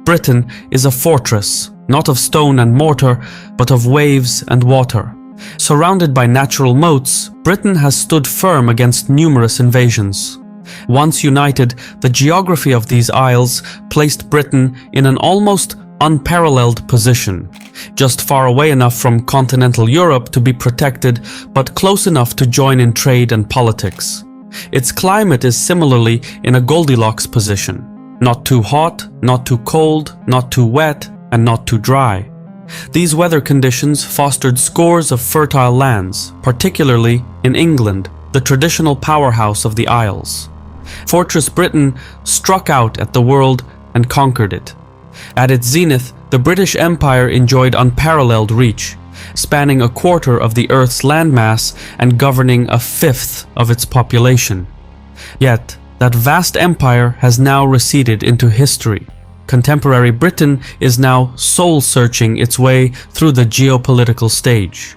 Britain is a fortress, not of stone and mortar, but of waves and water. Surrounded by natural moats, Britain has stood firm against numerous invasions. Once united, the geography of these isles placed Britain in an almost unparalleled position, just far away enough from continental Europe to be protected, but close enough to join in trade and politics. Its climate is similarly in a Goldilocks position. Not too hot, not too cold, not too wet, and not too dry. These weather conditions fostered scores of fertile lands, particularly in England, the traditional powerhouse of the Isles. Fortress Britain struck out at the world and conquered it. At its zenith, the British Empire enjoyed unparalleled reach, spanning a quarter of the Earth's landmass and governing a fifth of its population. Yet, that vast empire has now receded into history. Contemporary Britain is now soul-searching its way through the geopolitical stage.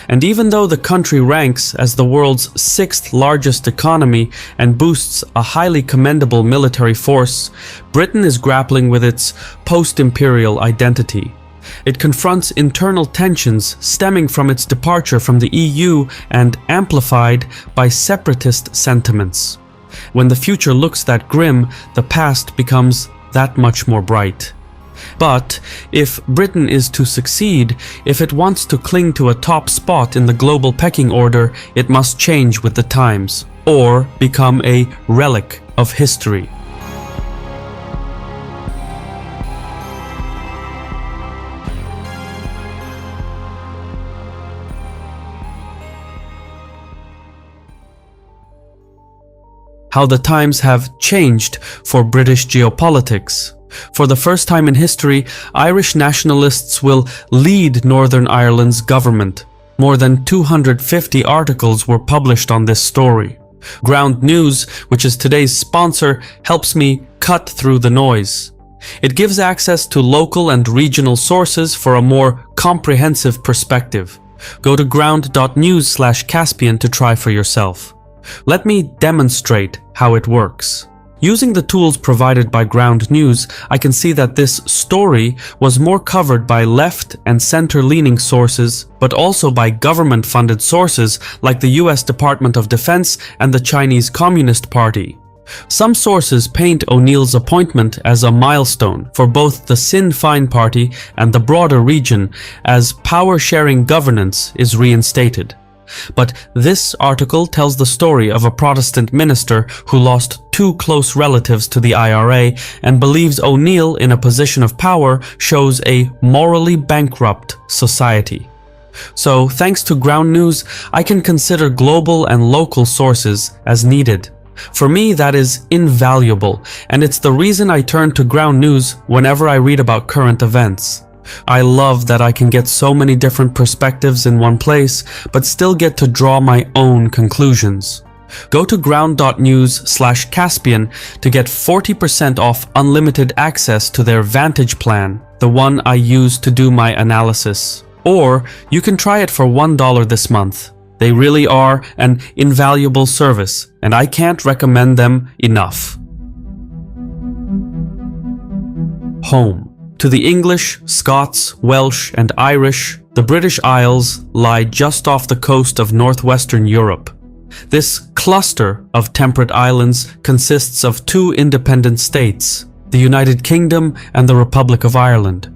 And even though the country ranks as the world's sixth largest economy and boasts a highly commendable military force, Britain is grappling with its post-imperial identity. It confronts internal tensions stemming from its departure from the EU and amplified by separatist sentiments. When the future looks that grim, the past becomes that much more bright. But if Britain is to succeed, if it wants to cling to a top spot in the global pecking order, it must change with the times, or become a relic of history. How the times have changed for British geopolitics. For the first time in history, Irish nationalists will lead Northern Ireland's government. More than 250 articles were published on this story. Ground News, which is today's sponsor, helps me cut through the noise. It gives access to local and regional sources for a more comprehensive perspective. Go to ground.news/Caspian to try for yourself. Let me demonstrate how it works. Using the tools provided by Ground News, I can see that this story was more covered by left and center-leaning sources, but also by government-funded sources like the US Department of Defense and the Chinese Communist Party. Some sources paint O'Neill's appointment as a milestone for both the Sinn Féin party and the broader region, as power-sharing governance is reinstated. But this article tells the story of a Protestant minister who lost two close relatives to the IRA and believes O'Neill, in a position of power, shows a morally bankrupt society. So, thanks to Ground News, I can consider global and local sources as needed. For me, that is invaluable, and it's the reason I turn to Ground News whenever I read about current events. I love that I can get so many different perspectives in one place, but still get to draw my own conclusions. Go to ground.news/Caspian to get 40% off unlimited access to their Vantage plan, the one I use to do my analysis. Or you can try it for $1 this month. They really are an invaluable service, and I can't recommend them enough. Home. To the English, Scots, Welsh, and Irish, the British Isles lie just off the coast of northwestern Europe. This cluster of temperate islands consists of two independent states, the United Kingdom and the Republic of Ireland.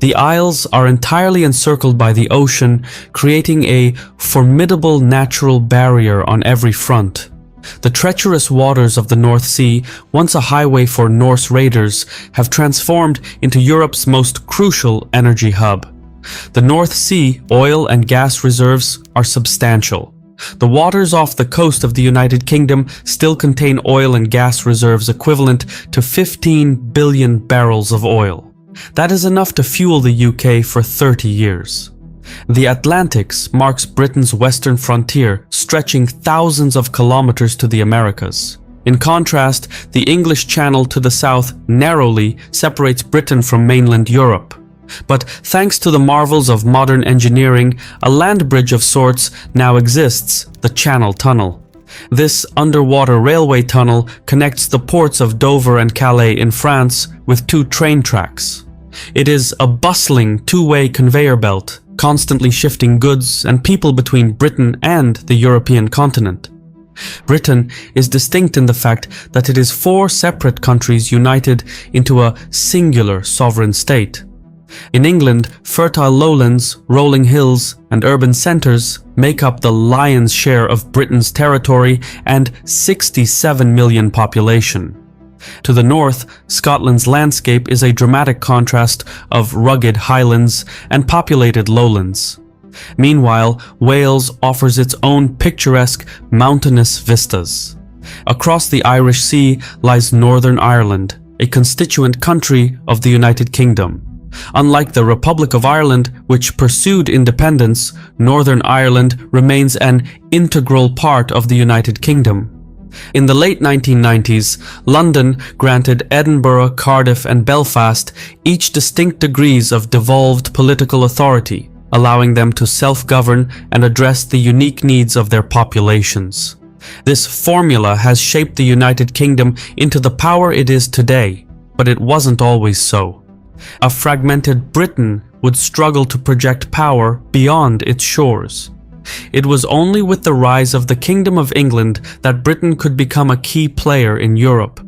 The Isles are entirely encircled by the ocean, creating a formidable natural barrier on every front. The treacherous waters of the North Sea, once a highway for Norse raiders, have transformed into Europe's most crucial energy hub. The North Sea oil and gas reserves are substantial. The waters off the coast of the United Kingdom still contain oil and gas reserves equivalent to 15 billion barrels of oil. That is enough to fuel the UK for 30 years. The Atlantic marks Britain's western frontier, stretching thousands of kilometers to the Americas. In contrast, the English Channel to the south narrowly separates Britain from mainland Europe. But thanks to the marvels of modern engineering, a land bridge of sorts now exists, the Channel Tunnel. This underwater railway tunnel connects the ports of Dover and Calais in France with 2 train tracks. It is a bustling two-way conveyor belt, constantly shifting goods and people between Britain and the European continent. Britain is distinct in the fact that it is 4 separate countries united into a singular sovereign state. In England, fertile lowlands, rolling hills, and urban centres make up the lion's share of Britain's territory and 67 million population. To the north, Scotland's landscape is a dramatic contrast of rugged highlands and populated lowlands. Meanwhile, Wales offers its own picturesque mountainous vistas. Across the Irish Sea lies Northern Ireland, a constituent country of the United Kingdom. Unlike the Republic of Ireland, which pursued independence, Northern Ireland remains an integral part of the United Kingdom. In the late 1990s, London granted Edinburgh, Cardiff, and Belfast each distinct degrees of devolved political authority, allowing them to self-govern and address the unique needs of their populations. This formula has shaped the United Kingdom into the power it is today, but it wasn't always so. A fragmented Britain would struggle to project power beyond its shores. It was only with the rise of the Kingdom of England that Britain could become a key player in Europe.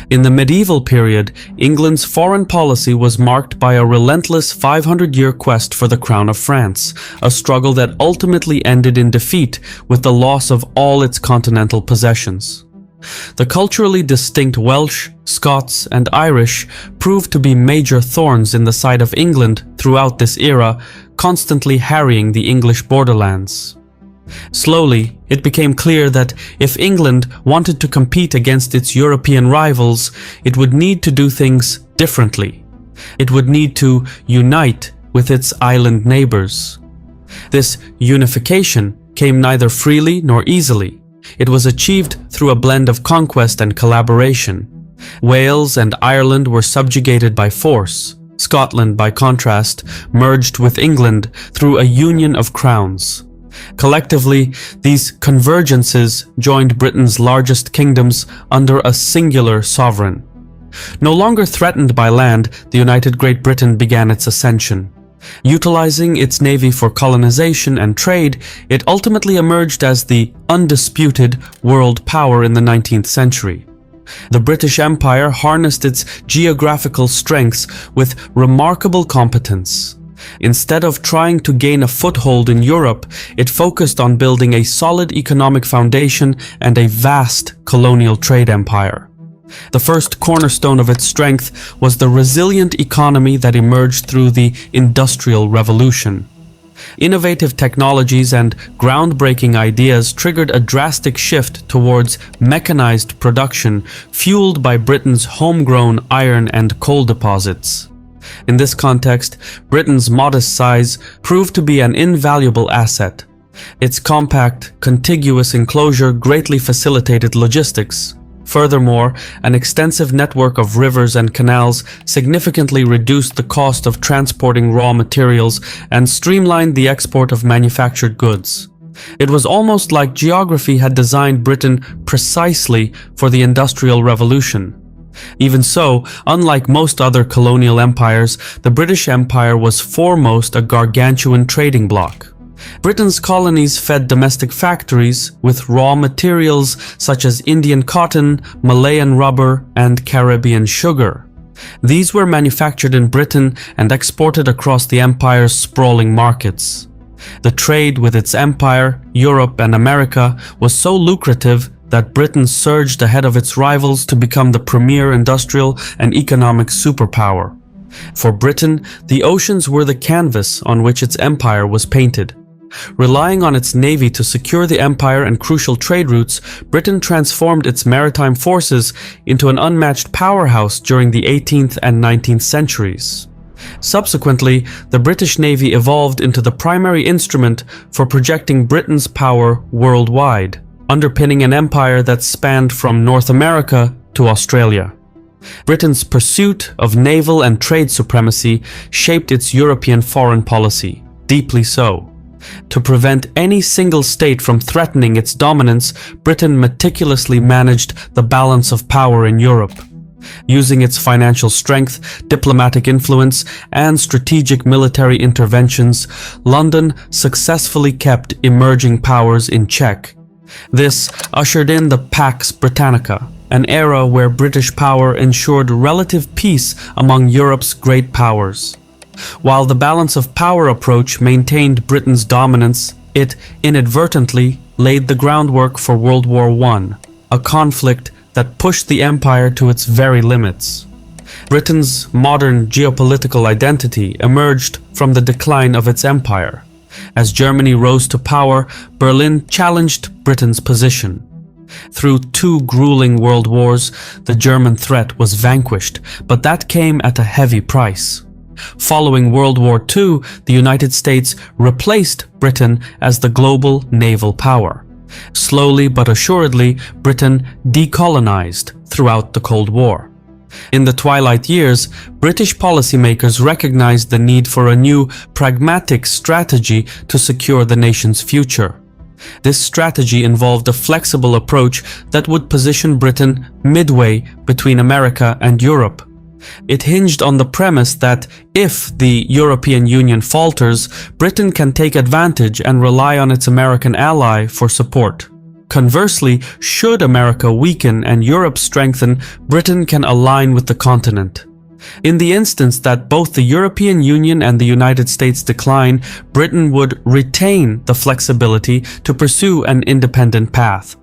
In the medieval period, England's foreign policy was marked by a relentless 500-year quest for the crown of France, a struggle that ultimately ended in defeat with the loss of all its continental possessions. The culturally distinct Welsh, Scots, and Irish proved to be major thorns in the side of England throughout this era, constantly harrying the English borderlands. Slowly, it became clear that if England wanted to compete against its European rivals, it would need to do things differently. It would need to unite with its island neighbours. This unification came neither freely nor easily. It was achieved through a blend of conquest and collaboration. Wales and Ireland were subjugated by force. Scotland, by contrast, merged with England through a union of crowns. Collectively, these convergences joined Britain's largest kingdoms under a singular sovereign. No longer threatened by land, the United Great Britain began its ascension. Utilizing its navy for colonization and trade, it ultimately emerged as the undisputed world power in the 19th century. The British Empire harnessed its geographical strengths with remarkable competence. Instead of trying to gain a foothold in Europe, it focused on building a solid economic foundation and a vast colonial trade empire. The first cornerstone of its strength was the resilient economy that emerged through the Industrial Revolution. Innovative technologies and groundbreaking ideas triggered a drastic shift towards mechanized production, fueled by Britain's homegrown iron and coal deposits. In this context, Britain's modest size proved to be an invaluable asset. Its compact, contiguous enclosure greatly facilitated logistics. Furthermore, an extensive network of rivers and canals significantly reduced the cost of transporting raw materials and streamlined the export of manufactured goods. It was almost like geography had designed Britain precisely for the Industrial Revolution. Even so, unlike most other colonial empires, the British Empire was foremost a gargantuan trading bloc. Britain's colonies fed domestic factories with raw materials such as Indian cotton, Malayan rubber, and Caribbean sugar. These were manufactured in Britain and exported across the empire's sprawling markets. The trade with its empire, Europe, and America was so lucrative that Britain surged ahead of its rivals to become the premier industrial and economic superpower. For Britain, the oceans were the canvas on which its empire was painted. Relying on its navy to secure the empire and crucial trade routes, Britain transformed its maritime forces into an unmatched powerhouse during the 18th and 19th centuries. Subsequently, the British Navy evolved into the primary instrument for projecting Britain's power worldwide, underpinning an empire that spanned from North America to Australia. Britain's pursuit of naval and trade supremacy shaped its European foreign policy, deeply so. To prevent any single state from threatening its dominance, Britain meticulously managed the balance of power in Europe. Using its financial strength, diplomatic influence, and strategic military interventions, London successfully kept emerging powers in check. This ushered in the Pax Britannica, an era where British power ensured relative peace among Europe's great powers. While the balance of power approach maintained Britain's dominance, it inadvertently laid the groundwork for World War I, a conflict that pushed the empire to its very limits. Britain's modern geopolitical identity emerged from the decline of its empire. As Germany rose to power, Berlin challenged Britain's position. Through two grueling world wars, the German threat was vanquished, but that came at a heavy price. Following World War II, the United States replaced Britain as the global naval power. Slowly but assuredly, Britain decolonized throughout the Cold War. In the twilight years, British policymakers recognized the need for a new, pragmatic strategy to secure the nation's future. This strategy involved a flexible approach that would position Britain midway between America and Europe. It hinged on the premise that if the European Union falters, Britain can take advantage and rely on its American ally for support. Conversely, should America weaken and Europe strengthen, Britain can align with the continent. In the instance that both the European Union and the United States decline, Britain would retain the flexibility to pursue an independent path,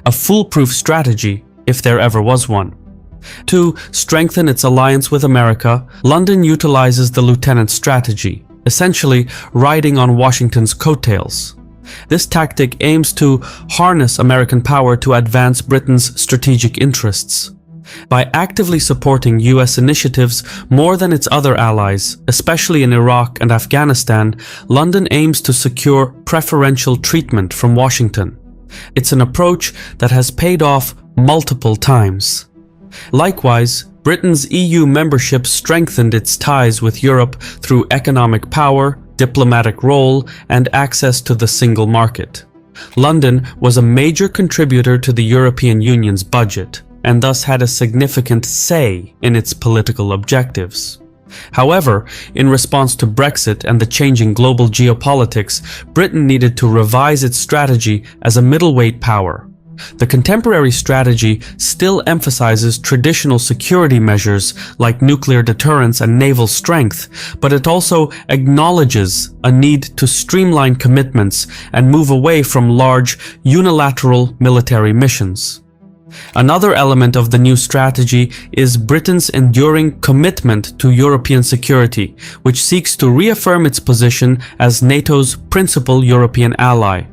a foolproof strategy if there ever was one. To strengthen its alliance with America, London utilizes the lieutenant strategy, essentially riding on Washington's coattails. This tactic aims to harness American power to advance Britain's strategic interests. By actively supporting US initiatives more than its other allies, especially in Iraq and Afghanistan, London aims to secure preferential treatment from Washington. It's an approach that has paid off multiple times. Likewise, Britain's EU membership strengthened its ties with Europe through economic power, diplomatic role, and access to the single market. London was a major contributor to the European Union's budget, and thus had a significant say in its political objectives. However, in response to Brexit and the changing global geopolitics, Britain needed to revise its strategy as a middleweight power. The contemporary strategy still emphasizes traditional security measures like nuclear deterrence and naval strength, but it also acknowledges a need to streamline commitments and move away from large, unilateral military missions. Another element of the new strategy is Britain's enduring commitment to European security, which seeks to reaffirm its position as NATO's principal European ally.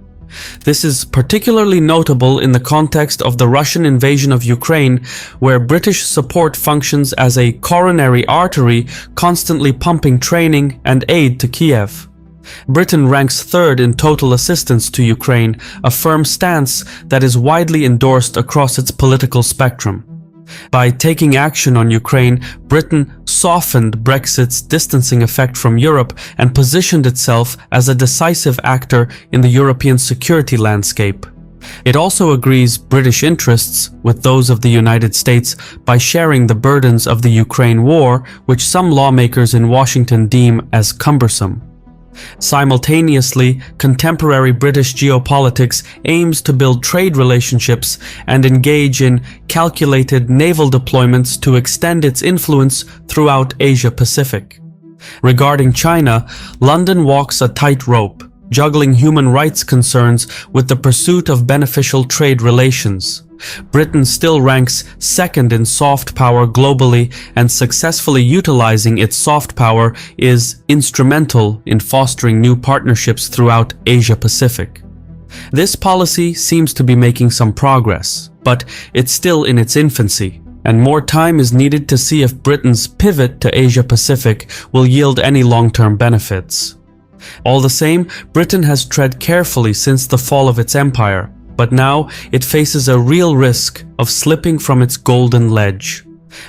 This is particularly notable in the context of the Russian invasion of Ukraine, where British support functions as a coronary artery, constantly pumping training and aid to Kiev. Britain ranks third in total assistance to Ukraine, a firm stance that is widely endorsed across its political spectrum. By taking action on Ukraine, Britain softened Brexit's distancing effect from Europe and positioned itself as a decisive actor in the European security landscape. It also agrees British interests with those of the United States by sharing the burdens of the Ukraine war, which some lawmakers in Washington deem as cumbersome. Simultaneously, contemporary British geopolitics aims to build trade relationships and engage in calculated naval deployments to extend its influence throughout Asia-Pacific. Regarding China, London walks a tightrope, juggling human rights concerns with the pursuit of beneficial trade relations. Britain still ranks second in soft power globally, and successfully utilizing its soft power is instrumental in fostering new partnerships throughout Asia-Pacific. This policy seems to be making some progress, but it's still in its infancy, and more time is needed to see if Britain's pivot to Asia-Pacific will yield any long-term benefits. All the same, Britain has tread carefully since the fall of its empire, but now it faces a real risk of slipping from its golden ledge.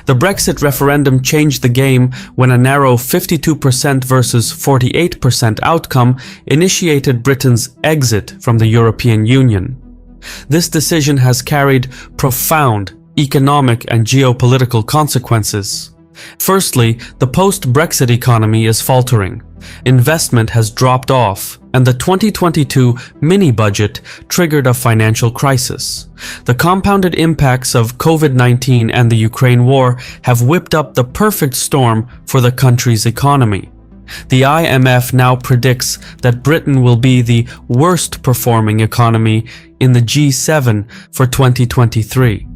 The Brexit referendum changed the game when a narrow 52% versus 48% outcome initiated Britain's exit from the European Union. This decision has carried profound economic and geopolitical consequences. Firstly, the post-Brexit economy is faltering. Investment has dropped off, and the 2022 mini-budget triggered a financial crisis. The compounded impacts of COVID-19 and the Ukraine war have whipped up the perfect storm for the country's economy. The IMF now predicts that Britain will be the worst performing economy in the G7 for 2023.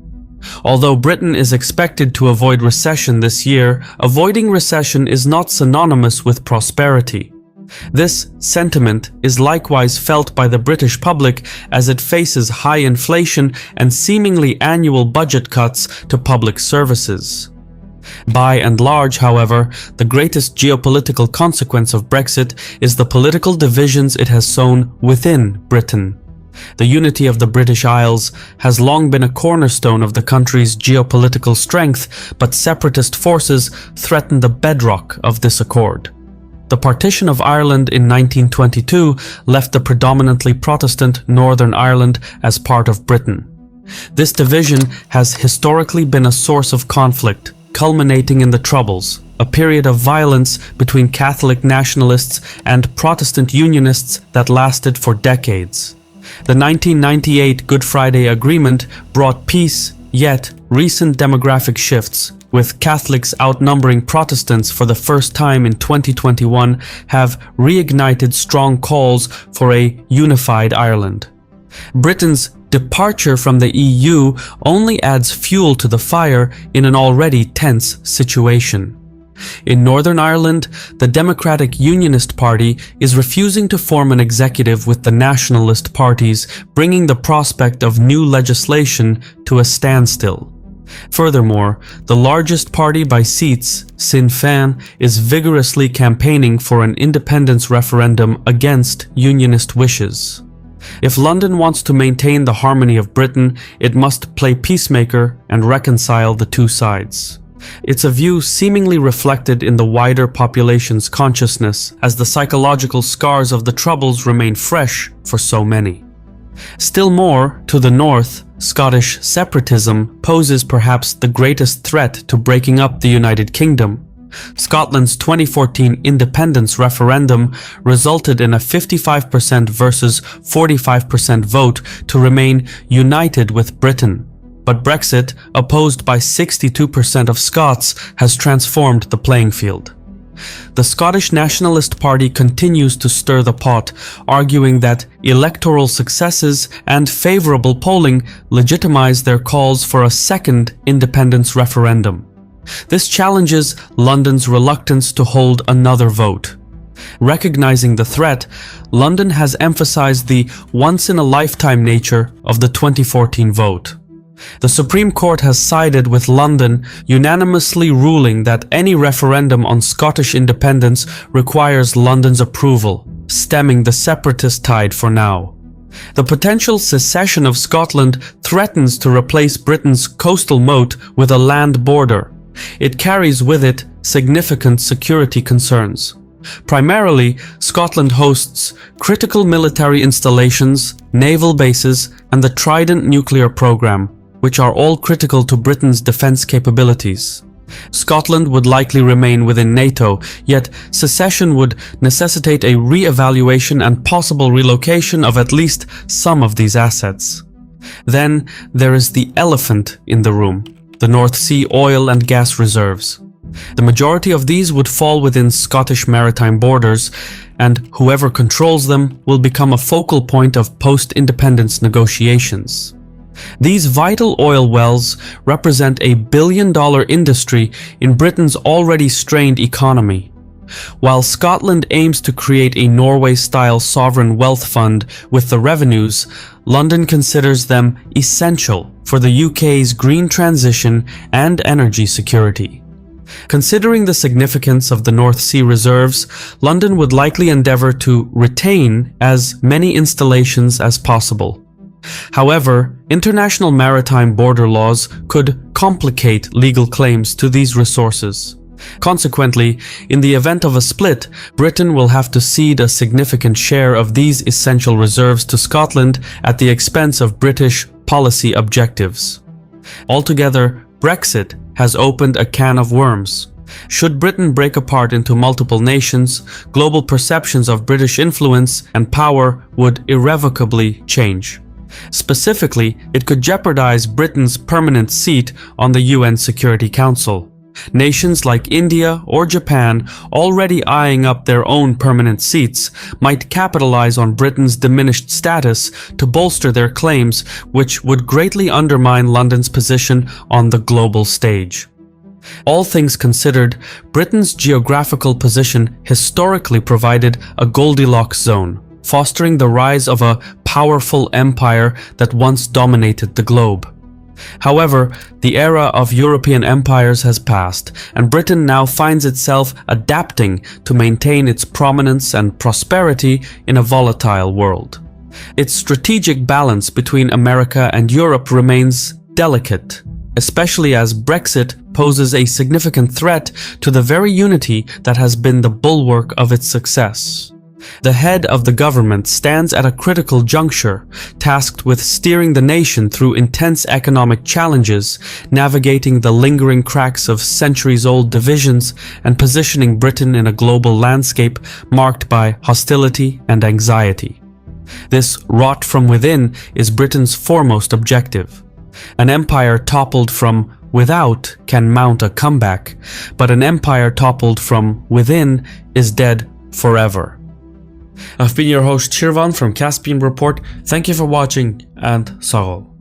Although Britain is expected to avoid recession this year, avoiding recession is not synonymous with prosperity. This sentiment is likewise felt by the British public as it faces high inflation and seemingly annual budget cuts to public services. By and large, however, the greatest geopolitical consequence of Brexit is the political divisions it has sown within Britain. The unity of the British Isles has long been a cornerstone of the country's geopolitical strength, but separatist forces threaten the bedrock of this accord. The partition of Ireland in 1922 left the predominantly Protestant Northern Ireland as part of Britain. This division has historically been a source of conflict, culminating in the Troubles, a period of violence between Catholic nationalists and Protestant Unionists that lasted for decades. The 1998 Good Friday Agreement brought peace, yet recent demographic shifts, with Catholics outnumbering Protestants for the first time in 2021, have reignited strong calls for a unified Ireland. Britain's departure from the EU only adds fuel to the fire in an already tense situation. In Northern Ireland, the Democratic Unionist Party is refusing to form an executive with the nationalist parties, bringing the prospect of new legislation to a standstill. Furthermore, the largest party by seats, Sinn Féin, is vigorously campaigning for an independence referendum against Unionist wishes. If London wants to maintain the harmony of Britain, it must play peacemaker and reconcile the two sides. It's a view seemingly reflected in the wider population's consciousness, as the psychological scars of the Troubles remain fresh for so many. Still more, to the north, Scottish separatism poses perhaps the greatest threat to breaking up the United Kingdom. Scotland's 2014 independence referendum resulted in a 55% versus 45% vote to remain united with Britain. But Brexit, opposed by 62% of Scots, has transformed the playing field. The Scottish Nationalist Party continues to stir the pot, arguing that electoral successes and favourable polling legitimise their calls for a second independence referendum. This challenges London's reluctance to hold another vote. Recognizing the threat, London has emphasized the once-in-a-lifetime nature of the 2014 vote. The Supreme Court has sided with London, unanimously ruling that any referendum on Scottish independence requires London's approval, stemming the separatist tide for now. The potential secession of Scotland threatens to replace Britain's coastal moat with a land border. It carries with it significant security concerns. Primarily, Scotland hosts critical military installations, naval bases, and the Trident nuclear program, which are all critical to Britain's defence capabilities. Scotland would likely remain within NATO, yet secession would necessitate a re-evaluation and possible relocation of at least some of these assets. Then there is the elephant in the room, the North Sea oil and gas reserves. The majority of these would fall within Scottish maritime borders, and whoever controls them will become a focal point of post-independence negotiations. These vital oil wells represent a billion-dollar industry in Britain's already strained economy. While Scotland aims to create a Norway-style sovereign wealth fund with the revenues, London considers them essential for the UK's green transition and energy security. Considering the significance of the North Sea reserves, London would likely endeavour to retain as many installations as possible. However, International maritime border laws could complicate legal claims to these resources. Consequently, in the event of a split, Britain will have to cede a significant share of these essential reserves to Scotland at the expense of British policy objectives. Altogether, Brexit has opened a can of worms. Should Britain break apart into multiple nations, global perceptions of British influence and power would irrevocably change. Specifically, it could jeopardize Britain's permanent seat on the UN Security Council. Nations like India or Japan, already eyeing up their own permanent seats, might capitalize on Britain's diminished status to bolster their claims, which would greatly undermine London's position on the global stage. All things considered, Britain's geographical position historically provided a Goldilocks zone, fostering the rise of a powerful empire that once dominated the globe. However, the era of European empires has passed, and Britain now finds itself adapting to maintain its prominence and prosperity in a volatile world. Its strategic balance between America and Europe remains delicate, especially as Brexit poses a significant threat to the very unity that has been the bulwark of its success. The head of the government stands at a critical juncture, tasked with steering the nation through intense economic challenges, navigating the lingering cracks of centuries-old divisions, and positioning Britain in a global landscape marked by hostility and anxiety. This rot from within is Britain's foremost objective. An empire toppled from without can mount a comeback, but an empire toppled from within is dead forever. I've been your host Shirvan from Caspian Report. Thank you for watching, and Sarol.